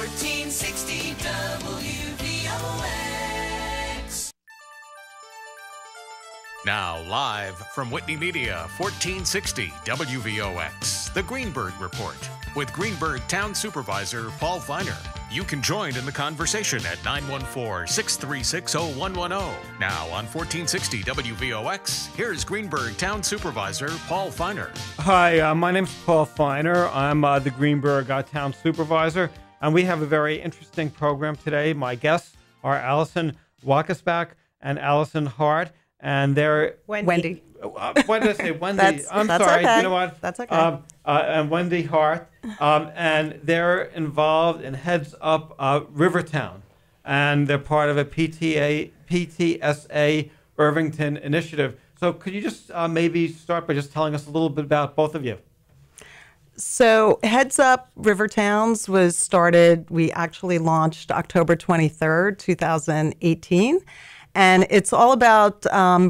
1460 WVOX. Now, live from Whitney Media, 1460 WVOX, the Greenberg Report, with Greenberg Town Supervisor Paul Feiner. You can join in the conversation at 914-636-0110. Now on 1460 WVOX, here's Greenberg Town Supervisor Paul Feiner. Hi, my name's Paul Feiner. I'm the Greenberg Town Supervisor, and we have a very interesting program today. My guests are Allison Wackesback and Allison Hart, and they're... Wendy. What did I say? Wendy. I'm that's sorry. Okay. You know what? That's okay. And Wendy Hart, and they're involved in HeadsUp Rivertown, and they're part of a PTSA Irvington initiative. So could you just maybe start by just telling us a little bit about both of you? So HeadsUp Rivertowns was started, we actually launched October 23rd, 2018. And it's all about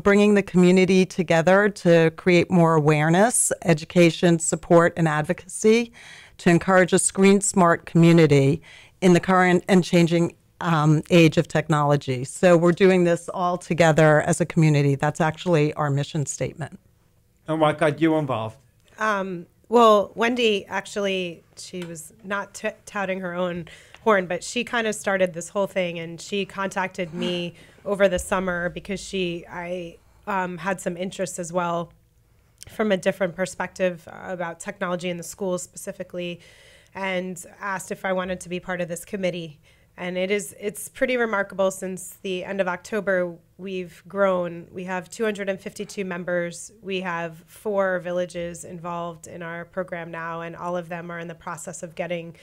bringing the community together to create more awareness, education, support, and advocacy to encourage a screen-smart community in the current and changing age of technology. So we're doing this all together as a community. That's actually our mission statement. And what got you involved? Well, Wendy, actually, she was not touting her own horn, but she kind of started this whole thing, and she contacted me over the summer because I had some interest as well from a different perspective about technology in the schools specifically, and asked if I wanted to be part of this committee. And it's pretty remarkable. Since the end of October, we've grown. We have 252 members. We have 4 villages involved in our program now, and all of them are in the process of getting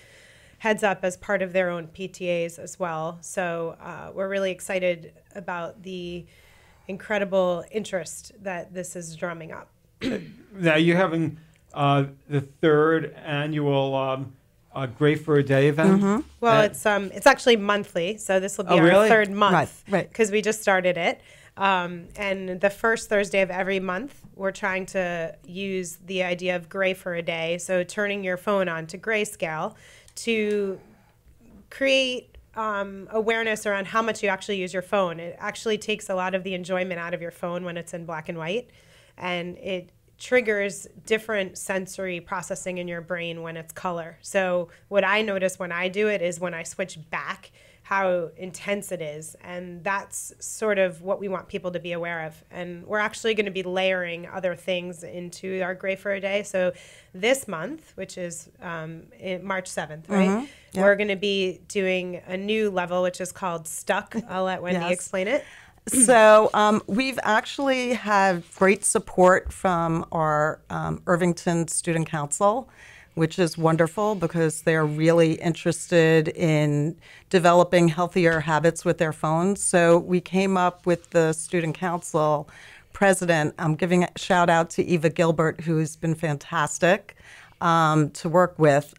HeadsUp as part of their own PTAs as well. So we're really excited about the incredible interest that this is drumming up. Now you're having the 3rd annual Great for a Day event. Mm-hmm. Well, it's actually monthly, so this will be our really? 3rd month, Right. Because we just started it. And the first Thursday of every month, we're trying to use the idea of gray for a day, so turning your phone on to grayscale to create awareness around how much you actually use your phone. It actually takes a lot of the enjoyment out of your phone when it's in black and white, and it triggers different sensory processing in your brain when it's color. So what I notice when I do it is when I switch back, how intense it is. And that's sort of what we want people to be aware of. And we're actually going to be layering other things into our Gray for a Day. So this month, which is March 7th, right? Mm-hmm. Yep. We're going to be doing a new level, which is called Stuck. I'll let Wendy Yes. explain it. So we've actually had great support from our Irvington Student Council, which is wonderful because they're really interested in developing healthier habits with their phones. So we came up with the Student Council president. I'm giving a shout out to Eva Gilbert, who's been fantastic to work with.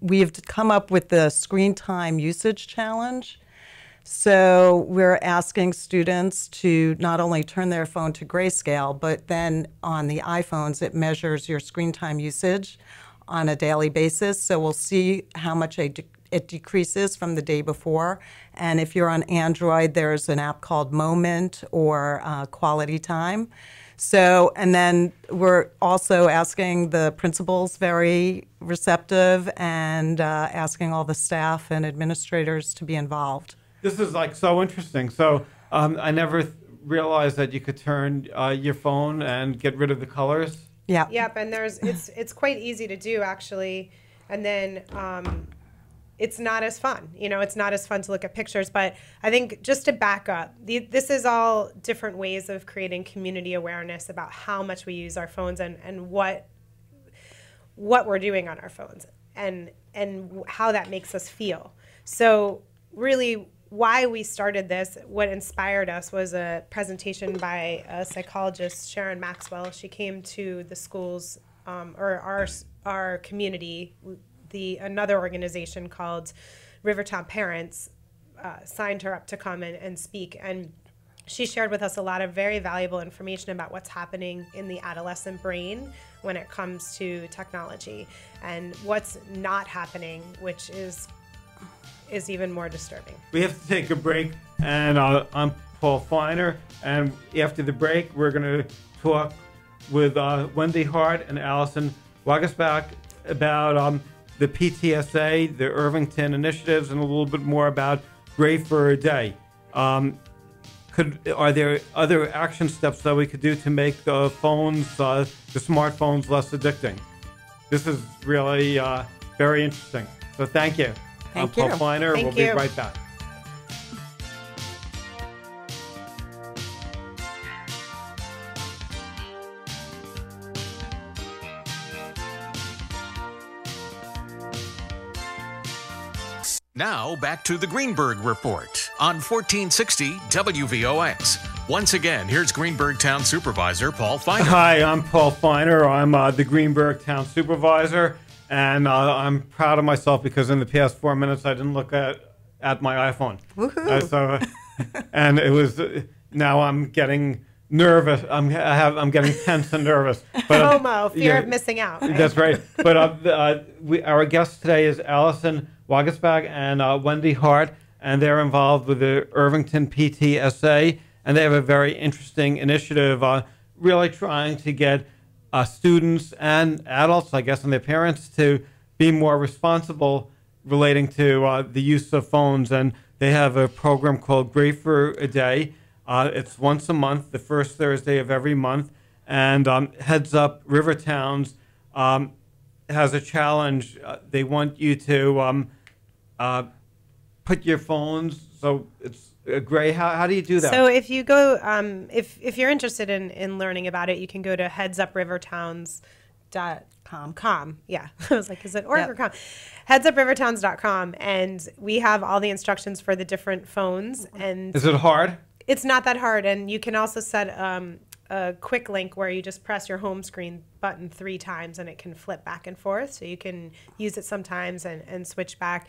We've come up with the Screen Time Usage Challenge. So we're asking students to not only turn their phone to grayscale, but then on the iPhones, it measures your screen time usage on a daily basis. So we'll see how much it decreases from the day before. And if you're on Android, there's an app called Moment or Quality Time. So, and then we're also asking the principals, very receptive, and asking all the staff and administrators to be involved. This is like so interesting. So I never realized that you could turn your phone and get rid of the colors. Yeah. Yep, and it's quite easy to do actually, and then it's not as fun. You know, it's not as fun to look at pictures. But I think just to back up, this is all different ways of creating community awareness about how much we use our phones and what we're doing on our phones and how that makes us feel. So really, why we started this, what inspired us was a presentation by a psychologist, Sharon Maxwell. She came to the schools, or our community. Another organization called Rivertown Parents signed her up to come and speak. And she shared with us a lot of very valuable information about what's happening in the adolescent brain when it comes to technology and what's not happening, which is is even more disturbing. We have to take a break, and I'm Paul Feiner, and after the break, we're going to talk with Wendy Hart and Allison Wagasback about the PTSA, the Irvington initiatives, and a little bit more about Great for a Day. Are there other action steps that we could do to make the phones, the smartphones, less addicting? This is really very interesting. So thank you. Thank you. I'm Paul Feiner. Thank We'll you. be right back. Now, back to the Greenberg Report on 1460 WVOX. Once again, here's Greenberg Town Supervisor Paul Feiner. Hi, I'm Paul Feiner. I'm the Greenberg Town Supervisor, and I'm proud of myself because in the past 4 minutes I didn't look at my iPhone. Woohoo! And it was now I'm getting nervous. I'm getting tense and nervous. But FOMO, fear of missing out. Right? That's right. But our guest today is Allison Wagasback and Wendy Hart, and they're involved with the Irvington PTSA, and they have a very interesting initiative, really trying to get students and adults, I guess, and their parents to be more responsible relating to the use of phones. And they have a program called Great for a Day. It's once a month, the first Thursday of every month, and HeadsUp Rivertowns has a challenge. They want you to put your phones, so it's gray. How do you do that? So if you go, if you're interested in learning about it, you can go to headsuprivertowns.com. Yeah, I was like, is it org or com? Headsuprivertowns.com, and we have all the instructions for the different phones. And is it hard? It's not that hard, and you can also set a quick link where you just press your home screen button 3 times, and it can flip back and forth. So you can use it sometimes and switch back.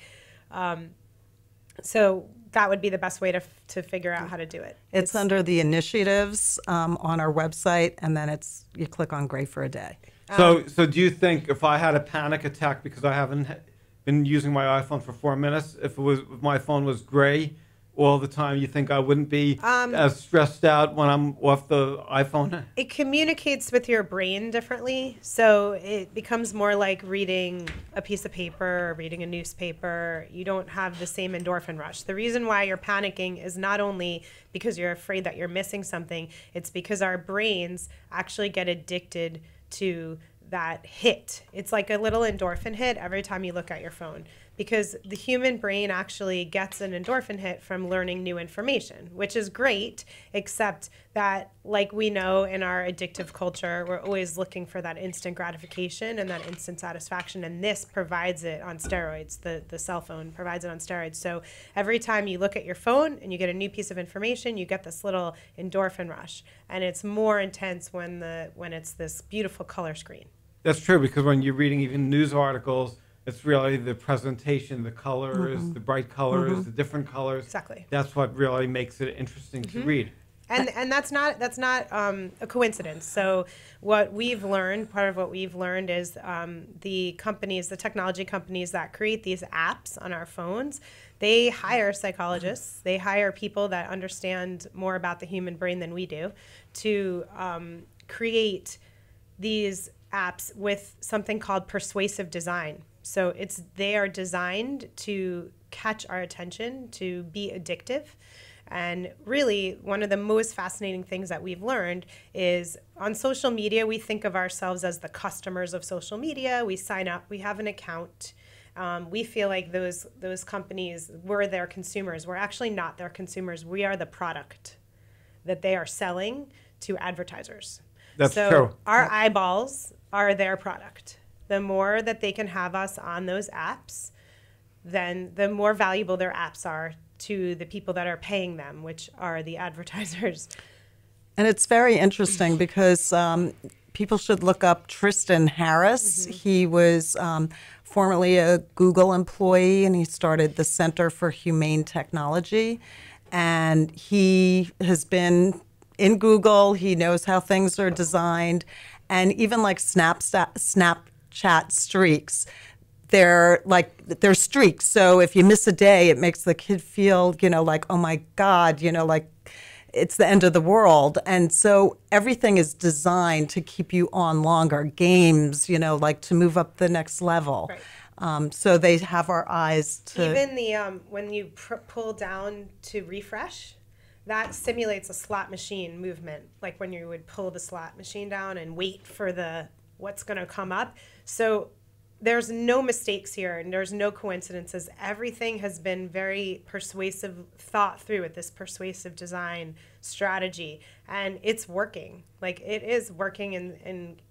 So that would be the best way to figure out how to do it. It's under the initiatives on our website, and then you click on Great for a Day. So do you think if I had a panic attack because I haven't been using my iPhone for 4 minutes, if my phone was gray all the time, you think I wouldn't be as stressed out when I'm off the iPhone? It communicates with your brain differently, so it becomes more like reading a piece of paper or reading a newspaper. You don't have the same endorphin rush. The reason why you're panicking is not only because you're afraid that you're missing something, it's because our brains actually get addicted to that hit. It's like a little endorphin hit every time you look at your phone, because the human brain actually gets an endorphin hit from learning new information, which is great, except that, like we know in our addictive culture, we're always looking for that instant gratification and that instant satisfaction, and this provides it on steroids. The cell phone provides it on steroids. So every time you look at your phone and you get a new piece of information, you get this little endorphin rush, and it's more intense when it's this beautiful color screen. That's true, because when you're reading even news articles, it's really the presentation, the colors, the bright colors, the different colors. Exactly. That's what really makes it interesting to read. And that's not a coincidence. So what we've learned, part of what we've learned is the technology companies that create these apps on our phones, they hire psychologists, they hire people that understand more about the human brain than we do to create these apps with something called persuasive design. So they are designed to catch our attention, to be addictive. And really, one of the most fascinating things that we've learned is on social media, we think of ourselves as the customers of social media. We sign up, we have an account. We feel like those companies, we're their consumers. We're actually not their consumers. We are the product that they are selling to advertisers. That's so true. Our eyeballs are their product. The more that they can have us on those apps, then the more valuable their apps are to the people that are paying them, which are the advertisers. And it's very interesting because people should look up Tristan Harris. He was formerly a Google employee, and he started the Center for Humane Technology. And he has been in Google. He knows how things are designed. And even like Snapchat streaks, they're streaks. So if you miss a day, it makes the kid feel, like, oh my God, like it's the end of the world. And so everything is designed to keep you on longer. Games, like to move up the next level. Right. So they have our eyes to... Even the when you pull down to refresh, that simulates a slot machine movement, like when you would pull the slot machine down and wait for what's going to come up. So there's no mistakes here, and there's no coincidences. Everything has been very persuasive, thought through with this persuasive design strategy, and it's working. Like, it is working in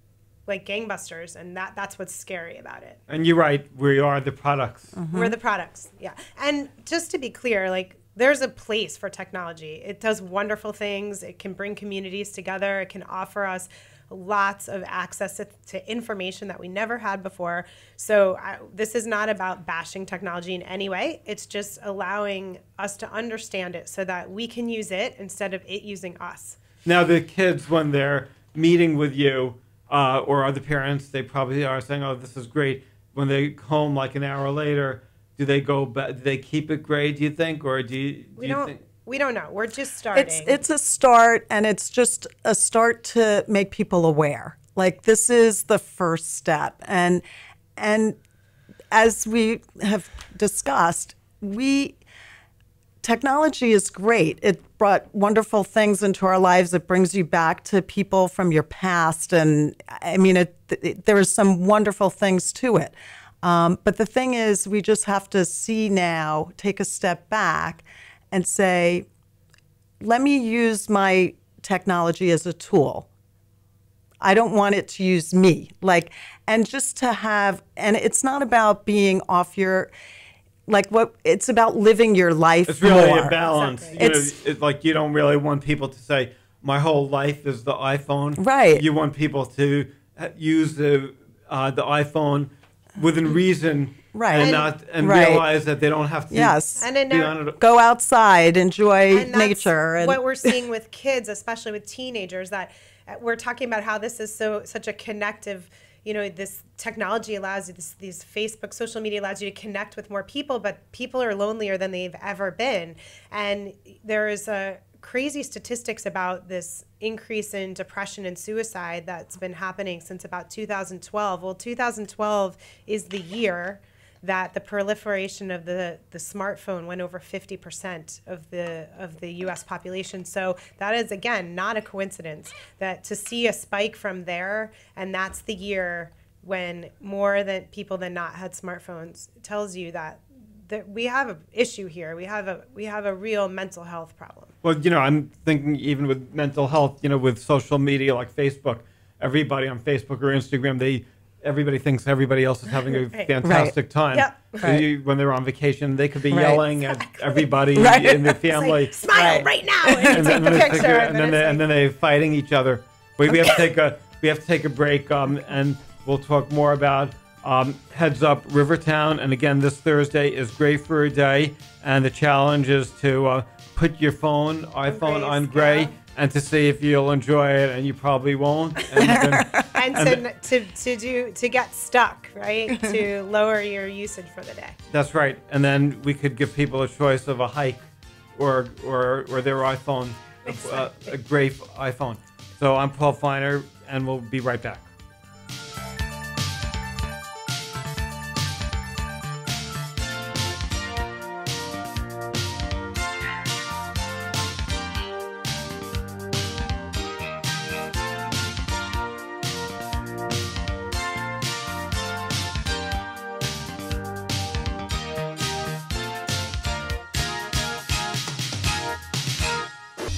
like gangbusters, and that's what's scary about it. And you're right, we are the products. Mm-hmm. We're the products, yeah. And just to be clear, like, there's a place for technology. It does wonderful things. It can bring communities together. It can offer us lots of access to information that we never had before. So this is not about bashing technology in any way. It's just allowing us to understand it so that we can use it instead of it using us. Now, the kids, when they're meeting with you or other parents, they probably are saying, oh, this is great. When they home like an hour later, do they go back? Do they keep it great, do you think? Or do you think? We don't know. We're just starting. It's a start, and it's just a start to make people aware. Like, this is the first step. And as we have discussed, technology is great. It brought wonderful things into our lives. It brings you back to people from your past. And I mean, there are some wonderful things to it. But the thing is, we just have to see now, take a step back and say, let me use my technology as a tool. I don't want it to use me. And just to have, and it's not about being off it's about living your life It's really more. a balance. Exactly. It's like you don't really want people to say, my whole life is the iPhone. Right. You want people to use the iPhone within reason, Right. and Right. realize that they don't have to. Yes. And be on it. Go outside, enjoy And that's nature. And what we're seeing with kids, especially with teenagers, that we're talking about how this is such a connective, this technology allows you, these Facebook, social media allows you to connect with more people, but people are lonelier than they've ever been. And there is crazy statistics about this increase in depression and suicide that's been happening since about 2012. Well, 2012 is the year that the proliferation of the smartphone went over 50% of the U.S. population. So that is, again, not a coincidence that to see a spike from there, and that's the year when more than people than not had smartphones, tells you that we have an issue here. We have a real mental health problem. Well, I'm thinking even with mental health, with social media like Facebook, everybody on Facebook or Instagram, everybody thinks everybody else is having a fantastic time. Yep. Right. When they're on vacation, they could be Right. yelling at everybody Right. in the family. It's like, smile right now, and take the they picture, and then they're fighting each other. We have to take a break, and we'll talk more about Heads Up Rivertown. And again, this Thursday is Gray for a Day, and the challenge is to put your iPhone on gray, and to see if you'll enjoy it, and you probably won't. And to get stuck, right? To lower your usage for the day. That's right. And then we could give people a choice of a hike or their iPhone, a great iPhone. So I'm Paul Feiner, and we'll be right back.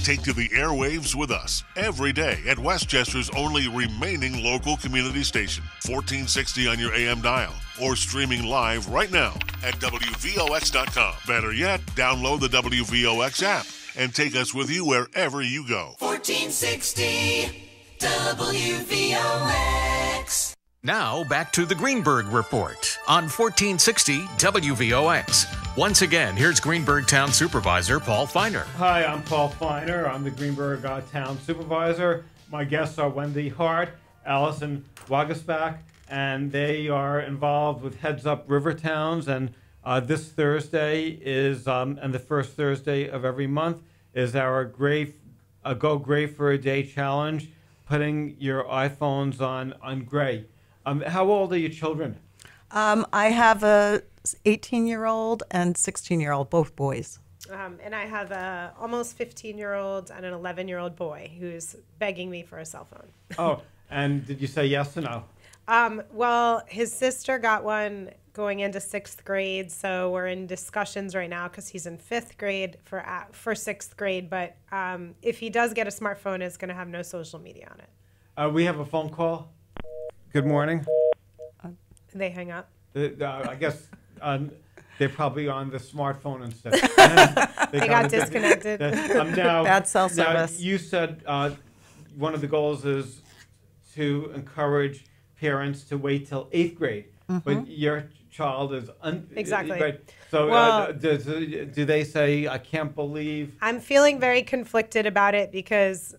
Take to the airwaves with us every day at Westchester's only remaining local community station, 1460 on your AM dial, or streaming live right now at WVOX.com. Better yet, download the WVOX app and take us with you wherever you go. 1460 WVOX. Now back to the Greenberg Report on 1460 WVOX. Once again, here's Greenberg Town Supervisor Paul Feiner. Hi, I'm Paul Feiner. I'm the Greenberg Town Supervisor. My guests are Wendy Hart, Allison Wagasback, and they are involved with HeadsUp Rivertowns. And this Thursday is, and the first Thursday of every month is our Go Gray for a Day challenge, putting your iPhones on gray. How old are your children? I have a 18-year-old and 16-year-old, both boys. And I have a almost 15-year-old and an 11-year-old boy who's begging me for a cell phone. Oh, and did you say yes or no? Well, his sister got one going into 6th grade, so we're in discussions right now because he's in 5th grade for 6th grade. But if he does get a smartphone, it's going to have no social media on it. We have a phone call. Good morning. They hang up. I guess they're probably on the smartphone instead. They got disconnected. Bad cell service. You said one of the goals is to encourage parents to wait till 8th grade, but your child is exactly. Right. So well, do they say, I can't believe? I'm feeling very conflicted about it because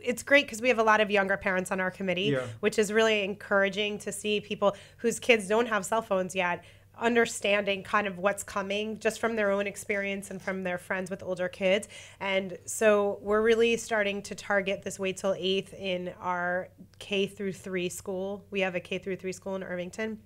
it's great because we have a lot of younger parents on our committee, which is really encouraging to see people whose kids don't have cell phones yet understanding kind of what's coming just from their own experience and from their friends with older kids. And so we're really starting to target this wait till 8th in our K through 3 school. We have a K through 3 school in Irvington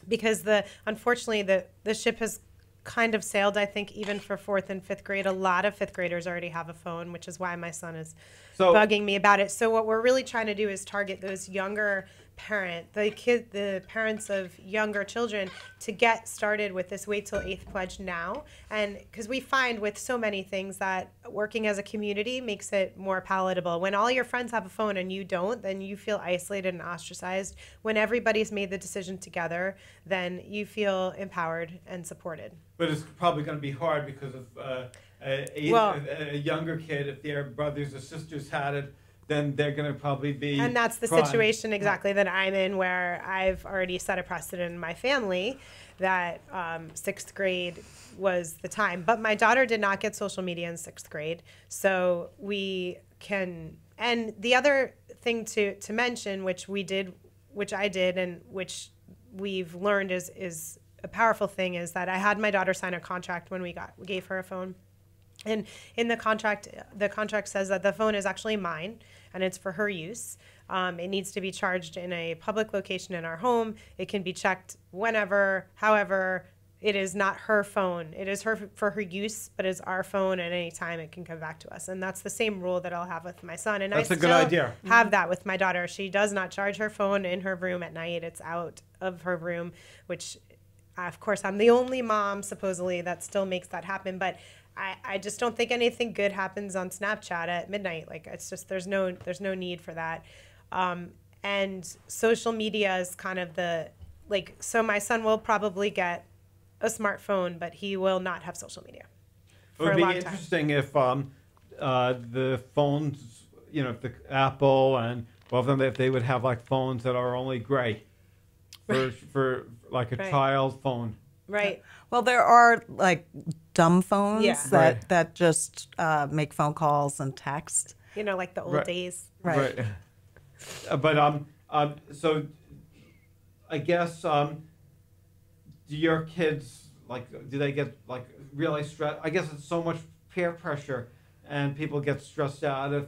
because unfortunately the ship has kind of sailed, I think, even for 4th and 5th grade. A lot of 5th graders already have a phone, which is why my son is bugging me about it. So what we're really trying to do is target those younger the parents of younger children to get started with this wait till 8th pledge now. And because we find with so many things that working as a community makes it more palatable. When all your friends have a phone and you don't, then you feel isolated and ostracized. When everybody's made the decision together, then you feel empowered and supported. But it's probably going to be hard because of a younger kid, if their brothers or sisters had it, then they're going to probably be And that's the situation exactly that I'm in, where I've already set a precedent in my family that 6th grade was the time. But my daughter did not get social media in 6th grade. So we can, and the other thing to mention, which I did, and which we've learned is a powerful thing, is that I had my daughter sign a contract when we gave her a phone. And in the contract says that the phone is actually mine and it's for her use. It needs to be charged in a public location in our home. It can be checked whenever, however. It is not her phone. It is for her use, but it's our phone. At any time, it can come back to us. And that's the same rule that I'll have with my son. And that's I a good idea. Have that with my daughter. She does not charge her phone in her room at night. It's out of her room, which, of course, I'm the only mom, supposedly, that still makes that happen. But I just don't think anything good happens on Snapchat at midnight. Like, it's just, there's no need for that. And social media is kind of so my son will probably get a smartphone, but he will not have social media for a long time. It would be interesting if the phones, if the Apple and both of them, if they would have like phones that are only gray for like a child phone. Right. Well, there are like dumb phones that just make phone calls and text. Like the old days. Right. But so I guess do your kids do they get really stressed? I guess it's so much peer pressure, and people get stressed out if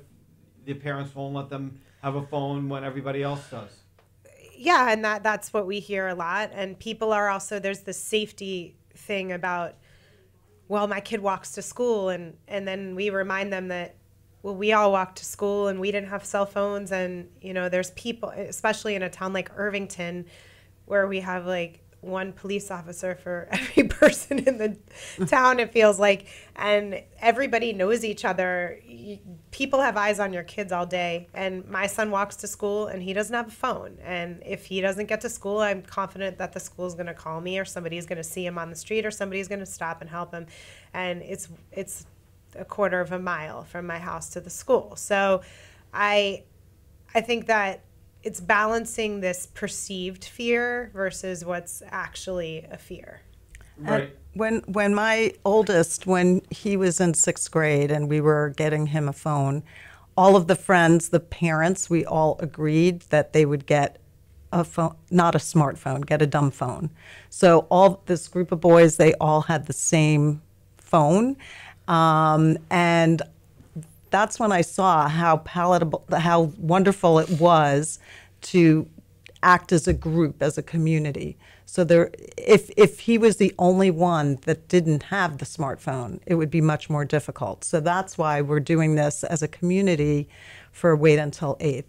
the parents won't let them have a phone when everybody else does. Yeah, and that's what we hear a lot. And people are also, there's the safety thing about, well, my kid walks to school, and then we remind them that, well, we all walked to school and we didn't have cell phones. And, there's people, especially in a town like Irvington, where we have one police officer for every person in the town, it feels like, and everybody knows each other. People have eyes on your kids all day, and my son walks to school and he doesn't have a phone, and if he doesn't get to school, I'm confident that the school is going to call me, or somebody's going to see him on the street, or somebody's going to stop and help him, and it's a quarter of a mile from my house to the school. So I think that it's balancing this perceived fear versus what's actually a fear. Right. When my oldest, when he was in 6th grade and we were getting him a phone, all of the friends, the parents, we all agreed that they would get a phone, not a smartphone, get a dumb phone. So all this group of boys, they all had the same phone. And that's when I saw how palatable, how wonderful it was to act as a group, as a community. So if he was the only one that didn't have the smartphone, it would be much more difficult. So that's why we're doing this as a community for Wait Until 8th.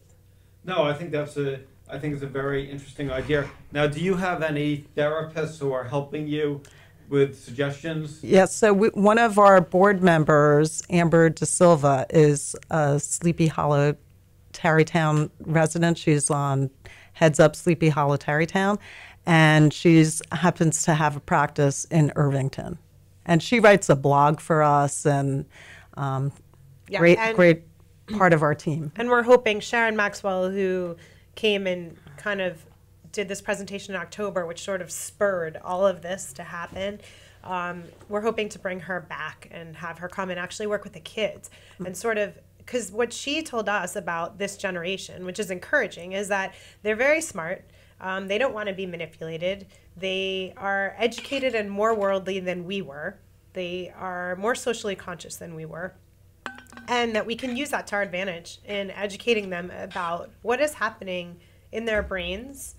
No, I think it's a very interesting idea. Now, do you have any therapists who are helping you with suggestions? Yes, so one of our board members, Amber De Silva, is a Sleepy Hollow Tarrytown resident. She's on HeadsUp Sleepy Hollow Tarrytown, and she happens to have a practice in Irvington. And she writes a blog for us, and great part of our team. And we're hoping Sharon Maxwell, who came and kind of did this presentation in October, which sort of spurred all of this to happen. We're hoping to bring her back and have her come and actually work with the kids and sort of, because what she told us about this generation, which is encouraging, is that they're very smart. They don't want to be manipulated. They are educated and more worldly than we were. They are more socially conscious than we were. And that we can use that to our advantage in educating them about what is happening in their brains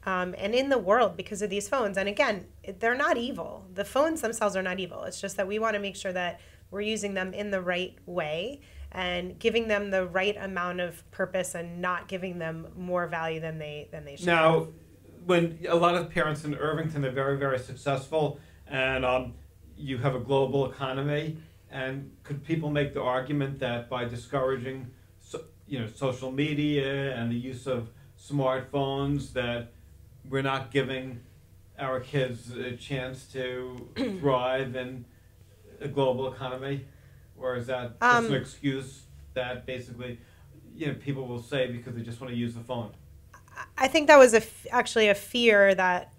and in the world because of these phones. And again, they're not evil. The phones themselves are not evil. It's just that we want to make sure that we're using them in the right way and giving them the right amount of purpose and not giving them more value than they should. Now, when a lot of parents in Irvington are very, very successful, and you have a global economy, and could people make the argument that by discouraging, social media and the use of smartphones, that we're not giving our kids a chance to thrive in a global economy? Or is that just an excuse that basically, people will say because they just want to use the phone? I think that was actually a fear that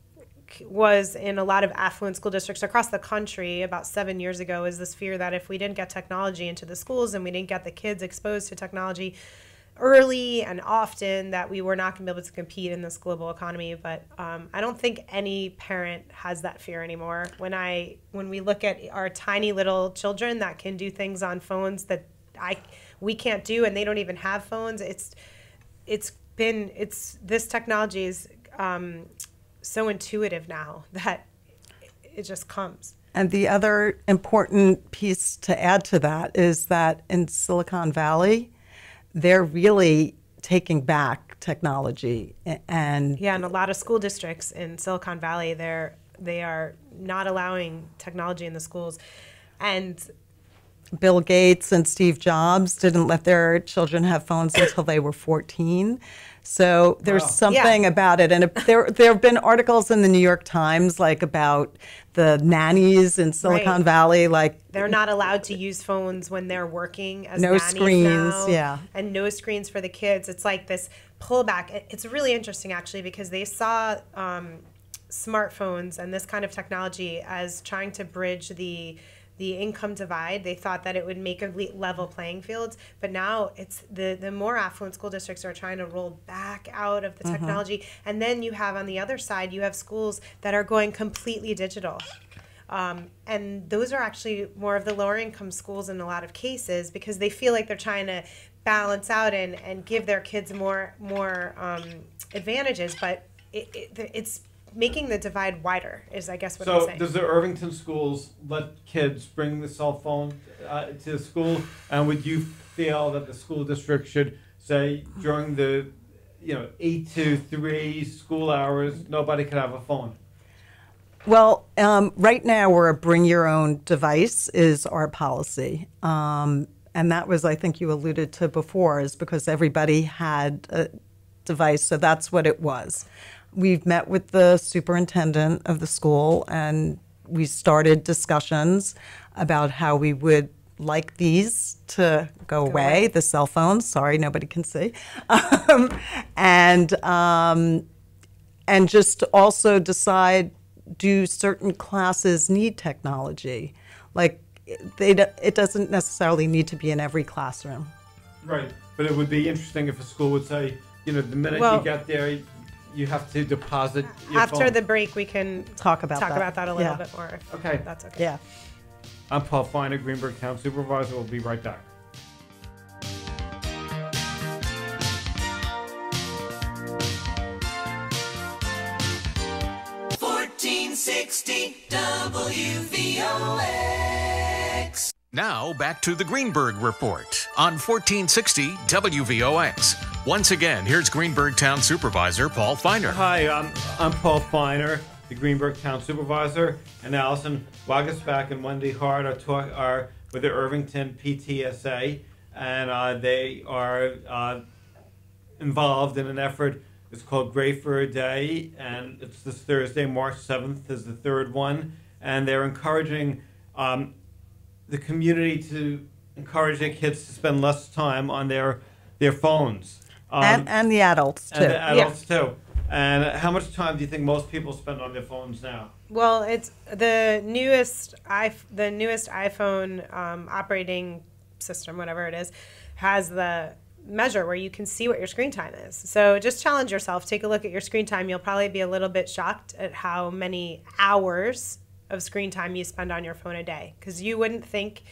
was in a lot of affluent school districts across the country about 7 years ago, is this fear that if we didn't get technology into the schools and we didn't get the kids exposed to technology early and often, that we were not going to be able to compete in this global economy. But I don't think any parent has that fear anymore. When we look at our tiny little children that can do things on phones that we can't do, and they don't even have phones, this technology is so intuitive now that it just comes. And the other important piece to add to that is that in Silicon Valley, they're really taking back technology. And a lot of school districts in Silicon Valley, they are not allowing technology in the schools. And Bill Gates and Steve Jobs didn't let their children have phones until they were 14. So there's something about it. And there have been articles in the New York Times about the nannies in Silicon Valley. They're not allowed to use phones when they're working as no nannies screens, now, and no screens for the kids. It's like this pullback. It's really interesting, actually, because they saw smartphones and this kind of technology as trying to bridge the income divide. They thought that it would make a level playing field, but now it's the more affluent school districts are trying to roll back out of the technology. And then you have on the other side, you have schools that are going completely digital. And those are actually more of the lower income schools in a lot of cases, because they feel like they're trying to balance out and give their kids more advantages, but it's making the divide wider is, I guess, what I'm saying. So does the Irvington schools let kids bring the cell phone to school? And would you feel that the school district should say during the 8 to 3 school hours, nobody could have a phone? Well, right now we're a bring your own device is our policy. And that was, I think you alluded to before, is because everybody had a device, so that's what it was. We've met with the superintendent of the school, and we started discussions about how we would like these to go away, the cell phones. Sorry, nobody can see. And just also decide, do certain classes need technology? It doesn't necessarily need to be in every classroom. Right, but it would be interesting if a school would say, the minute you get there, you have to deposit your After phone. the break, we can Talk about that. a little Yeah. bit more. If Okay. that's okay. Yeah. I'm Paul Feiner, Greenberg Town Supervisor. We'll be right back. WVOX. Now back to the Greenberg Report on 1460 WVOX. Once again, here's Greenberg Town Supervisor Paul Feiner. Hi, I'm Paul Feiner, the Greenberg Town Supervisor, and Allison Wagasback and Wendy Hart are with the Irvington PTSA, and they are involved in an effort. It's called Great for a Day, and it's this Thursday, March 7th is the third one, and they're encouraging the community to encourage their kids to spend less time on their phones. And the adults, too. And the adults, too. And how much time do you think most people spend on their phones now? Well, it's the newest iPhone operating system, whatever it is, has the measure where you can see what your screen time is. So just challenge yourself. Take a look at your screen time. You'll probably be a little bit shocked at how many hours of screen time you spend on your phone a day, because you wouldn't think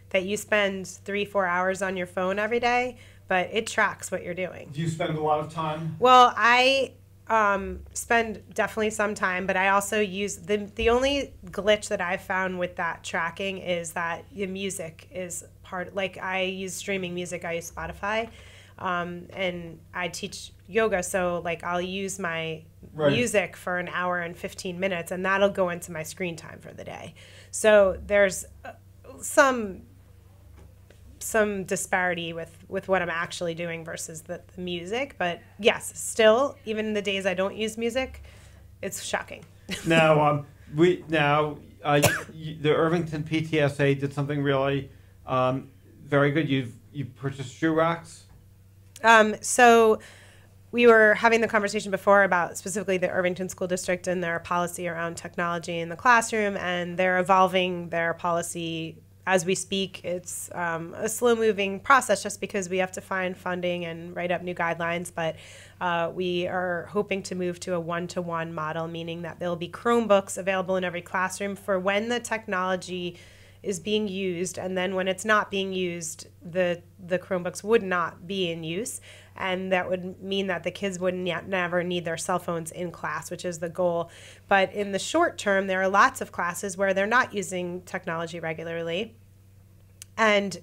that you spend 3-4 hours on your phone every day, but it tracks what you're doing. Do you spend a lot of time? Well, I spend definitely some time, but I also use the only glitch that I've found with that tracking is that the music is part. Like, I use streaming music. I use Spotify, and I teach yoga, so like I'll use my music for an hour and 15 minutes, and that'll go into my screen time for the day. So there's some disparity with what I'm actually doing versus the music. But yes, still, even the days I don't use music, it's shocking. Now, the Irvington PTSA did something really very good. You purchased shoe racks. So we were having the conversation before about specifically the Irvington School District and their policy around technology in the classroom, and they're evolving their policy as we speak. It's a slow-moving process just because we have to find funding and write up new guidelines, but we are hoping to move to a one-to-one model, meaning that there'll be Chromebooks available in every classroom for when the technology is being used, and then when it's not being used, the Chromebooks would not be in use, and that would mean that the kids would never need their cell phones in class, which is the goal. But in the short term, there are lots of classes where they're not using technology regularly. And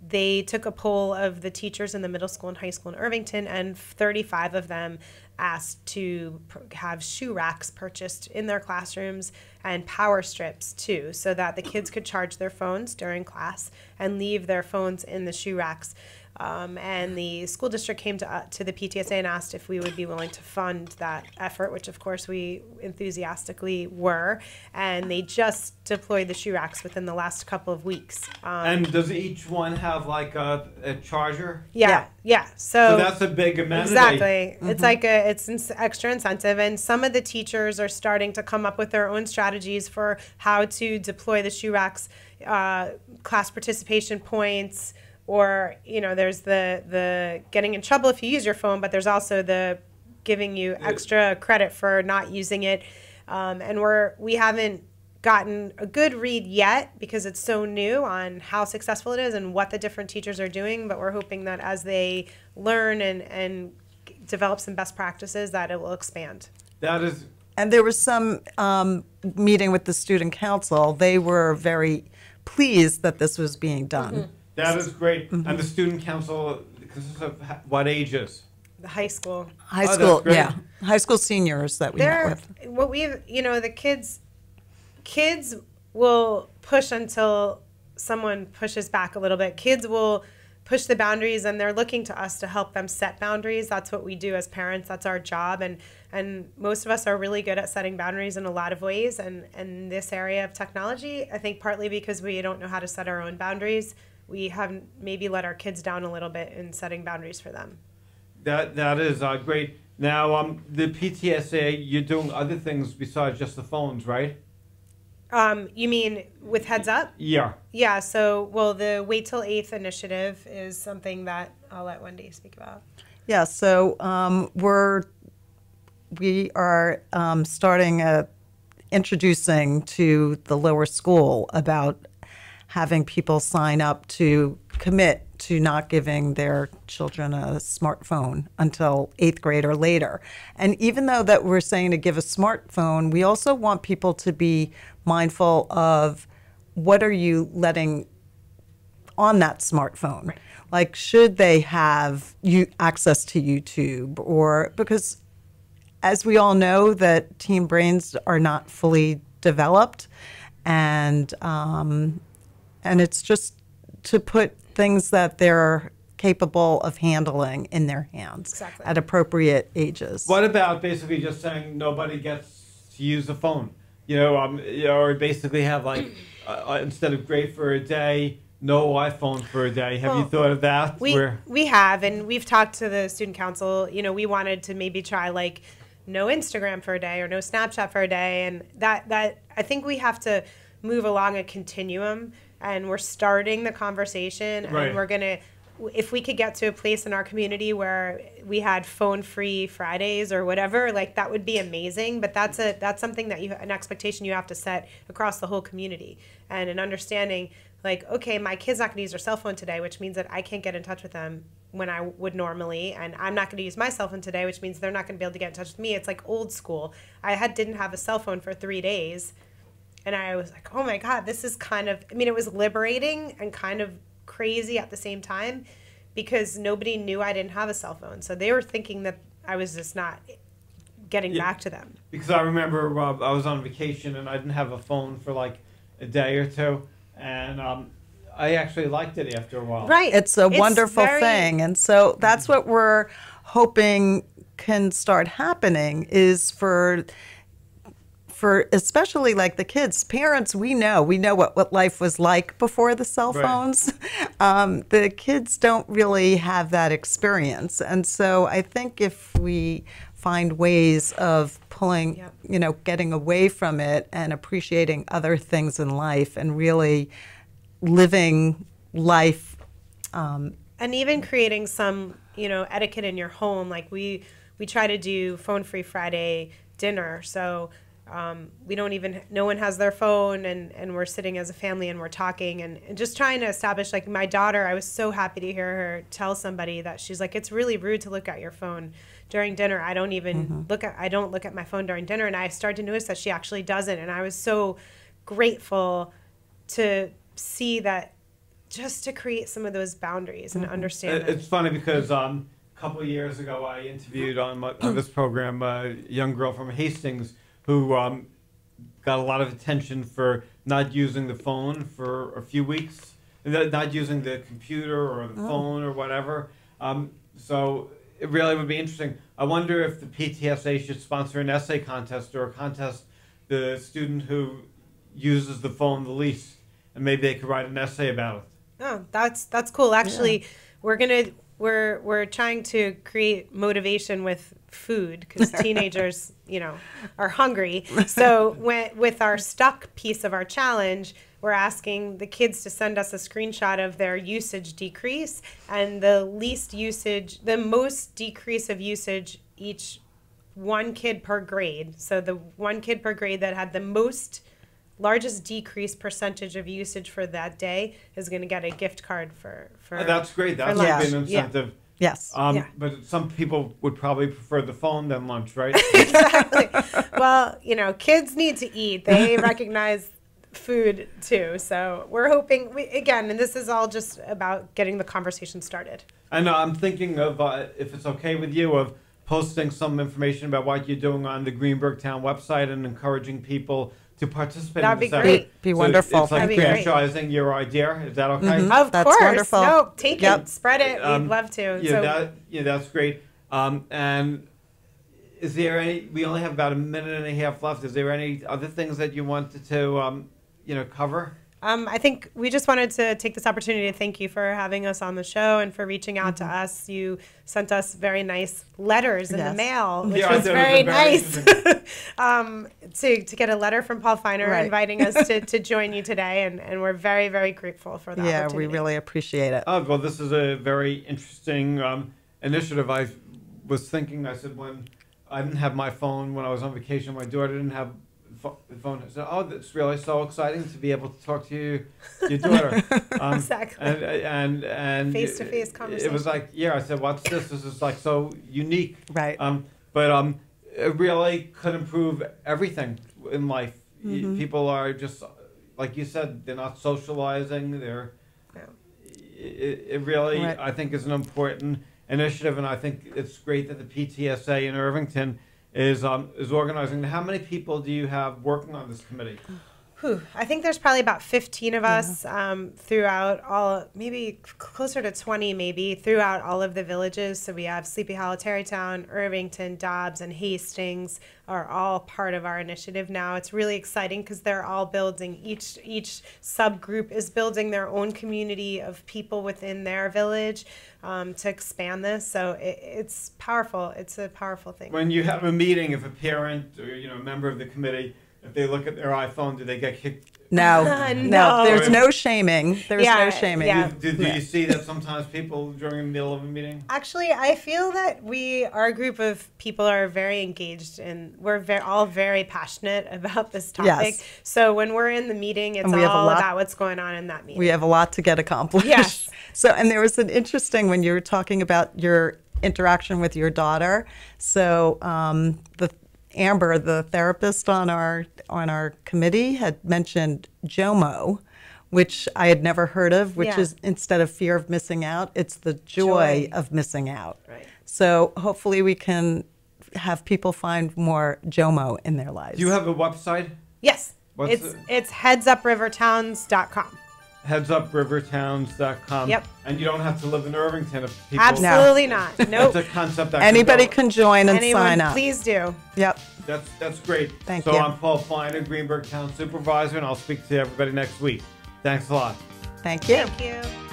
they took a poll of the teachers in the middle school and high school in Irvington, and 35 of them asked to have shoe racks purchased in their classrooms and power strips too, so that the kids could charge their phones during class and leave their phones in the shoe racks. And the school district came to the PTSA and asked if we would be willing to fund that effort, which of course we enthusiastically were. And they just deployed the shoe racks within the last couple of weeks. And does each one have like a charger? Yeah. So that's a big amenity. Exactly. Mm-hmm. It's like it's an extra incentive, and some of the teachers are starting to come up with their own strategies for how to deploy the shoe racks, class participation points. Or, there's the getting in trouble if you use your phone, but there's also the giving you extra credit for not using it. And we haven't gotten a good read yet because it's so new on how successful it is and what the different teachers are doing. But we're hoping that as they learn and develop some best practices, that it will expand. That is. And there was some meeting with the student council. They were very pleased that this was being done. Mm-hmm. That is great. Mm-hmm. And the student council consists of what ages? The high school. High school, yeah. High school seniors that we met with. What the kids will push until someone pushes back a little bit. Kids will push the boundaries, and they're looking to us to help them set boundaries. That's what we do as parents. That's our job. And most of us are really good at setting boundaries in a lot of ways. And in this area of technology, I think partly because we don't know how to set our own boundaries, we have maybe let our kids down a little bit in setting boundaries for them. That is great. Now, the PTSA, you're doing other things besides just the phones, right? You mean with HeadsUp? Yeah. Yeah, so, the Wait Till 8th initiative is something that I'll let Wendy speak about. Yeah, so we're we are introducing to the lower school about having people sign up to commit to not giving their children a smartphone until 8th grade or later. And even though that we're saying to give a smartphone, we also want people to be mindful of what are you letting on that smartphone. Right. Like, should they have access to YouTube? Or because as we all know that teen brains are not fully developed, and it's just to put things that they're capable of handling in their hands Exactly. at appropriate ages. What about basically just saying nobody gets to use a phone? Or basically have like instead of great for a day, no iPhone for a day. Have you thought of that? We have, and we've talked to the student council. We wanted to maybe try like no Instagram for a day or no Snapchat for a day, and that I think we have to move along a continuum, and we're starting the conversation, Right. and we're gonna, if we could get to a place in our community where we had phone-free Fridays or whatever, like that would be amazing. But that's something that an expectation you have to set across the whole community, and an understanding like, okay, my kid's not going to use their cell phone today, which means that I can't get in touch with them when I would normally, and I'm not going to use my cell phone today, which means they're not going to be able to get in touch with me. It's like old school. I didn't have a cell phone for 3 days, and I was like, oh my God, this is kind of, it was liberating and kind of crazy at the same time, because nobody knew I didn't have a cell phone. So they were thinking that I was just not getting back to them. Because I remember I was on vacation and I didn't have a phone for like a day or two, and I actually liked it after a while. Right. It's a wonderful thing. And so that's what we're hoping can start happening, is for especially like the kids. Parents, we know what life was like before the cell phones. Right. The kids don't really have that experience. And so I think if we find ways of pulling, getting away from it and appreciating other things in life and really living life. And even creating some, etiquette in your home. Like we try to do phone-free Friday dinner. So no one has their phone, and we're sitting as a family and we're talking and just trying to establish, like my daughter, I was so happy to hear her tell somebody that she's like, it's really rude to look at your phone during dinner. I don't even look at my phone during dinner. And I started to notice that she actually doesn't. And I was so grateful to see that, just to create some of those boundaries and understand that. It's funny because a couple of years ago I interviewed on this program a young girl from Hastings who got a lot of attention for not using the phone for a few weeks, not using the computer or the phone or whatever. So it really would be interesting. I wonder if the PTSA should sponsor an essay contest or a contest, the student who uses the phone the least, and maybe they could write an essay about it. Oh, that's cool. Actually, we're trying to create motivation with food, because teenagers, are hungry. So with our stuck piece of our challenge, we're asking the kids to send us a screenshot of their usage decrease and the most decrease of usage each one kid per grade. So the one kid per grade that had the largest decrease percentage of usage for that day is going to get a gift card for that's great. That's an incentive. Yeah. Yes. But some people would probably prefer the phone than lunch, right? Exactly. Well, kids need to eat. They recognize food too. So we're hoping, and this is all just about getting the conversation started. And I'm thinking of, if it's okay with you, of posting some information about what you're doing on the Greenberg Town website and encouraging people to participate. That'd in be this great. effort. Be wonderful. It's like That'd be great. franchising your idea. Is that okay? Mm-hmm. Of That's course. wonderful. No, take Yep. it, spread it. We'd love to. That's great. And is there any? We only have about a minute and a half left. Is there any other things that you wanted to, cover? I think we just wanted to take this opportunity to thank you for having us on the show and for reaching out to us. You sent us very nice letters in the mail, which was very nice. To get a letter from Paul Feiner inviting us to join you today, and we're very, very grateful for that. Yeah, opportunity. we really appreciate it. Oh, well, this is a very interesting initiative. I was thinking, I said, when I didn't have my phone when I was on vacation. My daughter didn't have the phone. I said, "Oh, that's really so exciting to be able to talk to your daughter." Exactly. And Face-to-face conversation. It was like, yeah. I said, "What's this? This is like so unique." Right. But it really could improve everything in life. People are just, like you said, they're not socializing. They're. It really, Right. I think, is an important initiative, and I think it's great that the PTSA in Irvington is organizing. How many people do you have working on this committee? I think there's probably about 15 of us throughout all, maybe closer to 20 maybe, throughout all of the villages. So we have Sleepy Hollow, Tarrytown, Irvington, Dobbs, and Hastings are all part of our initiative now. It's really exciting because they're all building, each subgroup is building their own community of people within their village to expand this. So it's powerful. It's a powerful thing. When you have a meeting, if a parent or a member of the committee, if they look at their iPhone, do they get kicked? No, No. there's no shaming. There's no shaming. yeah. Do you see that sometimes people during the middle of a meeting? Actually, I feel that our group of people are very engaged and we're all very passionate about this topic. Yes. So when we're in the meeting, it's we have a all lot- about what's going on in that meeting. We have a lot to get accomplished. Yes. So, and there was an interesting, when you were talking about your interaction with your daughter. So Amber, the therapist on our committee, had mentioned JOMO, which I had never heard of, which Yeah. is, instead of fear of missing out, it's the joy of missing out. Right. So hopefully we can have people find more JOMO in their lives. Do you have a website? Yes. What's It's HeadsUpRivertowns.com. HeadsUpRivertowns.com. Yep. And you don't have to live in Irvington if people. Absolutely not. Nope. It's a concept that Anybody go. can join and Anyone, sign up. please do. Yep. That's great. Thank so you. I'm Paul Feiner, Greenberg Town Supervisor, and I'll speak to everybody next week. Thanks a lot. Thank you. Thank you.